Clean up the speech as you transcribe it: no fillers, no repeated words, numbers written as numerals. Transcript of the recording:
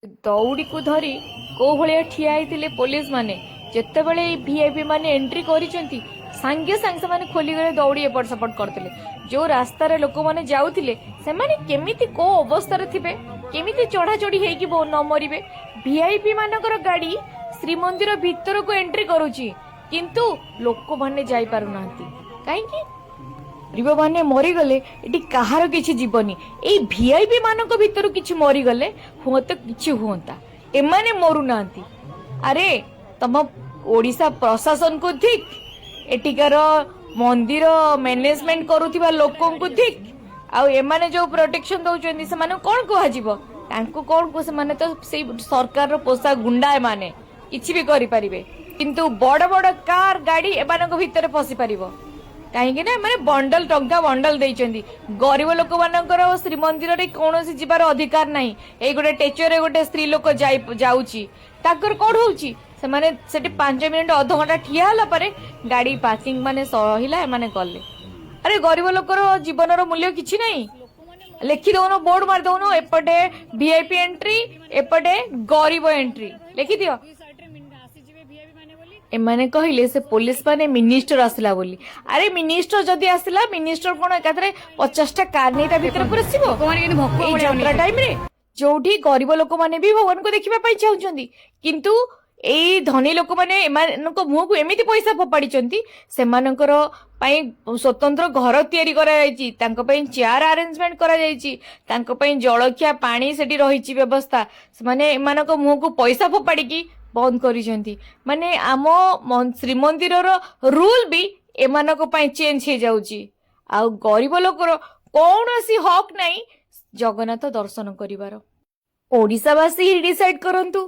दौड़ी को धरी को भाया ठिया होते पुलिस माने जितेबले वीआईपी माने एंट्री करिसेंती सांगे सांगे से माने खोली गले दौड़ी एपट सेपट करते जो रास्तार लोक मैंने जाऊले से माने केमिति को अवस्था थिबे केमिति चढ़ा चढ़ी हेकी न मरिबे वीआईपी मानकर गाड़ी श्रीमंदिर भितर को एंट्री करुची किंतु लोक माने जाई पारु नांती काहेकि गरीब माने मरीगले ये कहार किसी जीवनी ये वीआईपी मान भर किसी मरीगले हुआ तो किसी हुआ एमाने मरु नांती अरे तम ओडिशा प्रशासन को ठीक एटिकार मंदिर मैनेजमेंट करुवा लोकों को ठीक आउ एमाने जो प्रोटेक्शन दौरान से कौन कह कौन को से तो से सरकार पोषा गुंडा एमाने किसी भी करें किंतु बड़ बड़ कार गाड़ी एमान भितर पशि पार कहीं मैंने बंडल टंका बंडल देइचंदी गरीब लोक मानकर श्रीमंदिर रे कौन जीवार अधिकार नहीं ये गोटे टेचर गोटे स्त्री लोक जाऊँगी ताकर कौन होउची से माने सेठी 5 मिनिट अध घंटा ठिया होला परे गाड़ी पार्किंग माने सहिला एमाने गले अरे गरीब लोकर जीवन मूल्य किछि नहीं लिखि दउनो बोर्ड मार दउनो एपटे वीआईपी एंट्री एपटे गरीब एंट्री लिखि दियो एमाने कहले से पुलिस माने मिनिस्टर आसला बोली अरे मिनिस्टर जदि आसला मिनिस्टर कोन एकाथरे 50टा कार नेटा भीतर परसिबो ए यात्रा टाइम रे जोठी गरीब लोक माने भी भगवान को देखिबा पई चाहुचंदी किंतु ए धनी लोक माने एमानक मुह को एमिति पैसा फोपाड़ीचंती सेमानकर पई स्वतंत्र घर तयारी करा जायची तांको पई चेयर अरेंजमेंट करा जायची तांको पई जळखिया पानी सेठी रहिची व्यवस्था माने एमानक मुह को पैसा फोपाड़ी की बंद करिसेंती माने आम श्रीमंदिर रूल भी एमानक पई चेंज हो जाउची आ गरीब लोकर कौनसी हक नहीं जगन्नाथ दर्शन करिवार ओडिशावासी डिसाइड करंतु।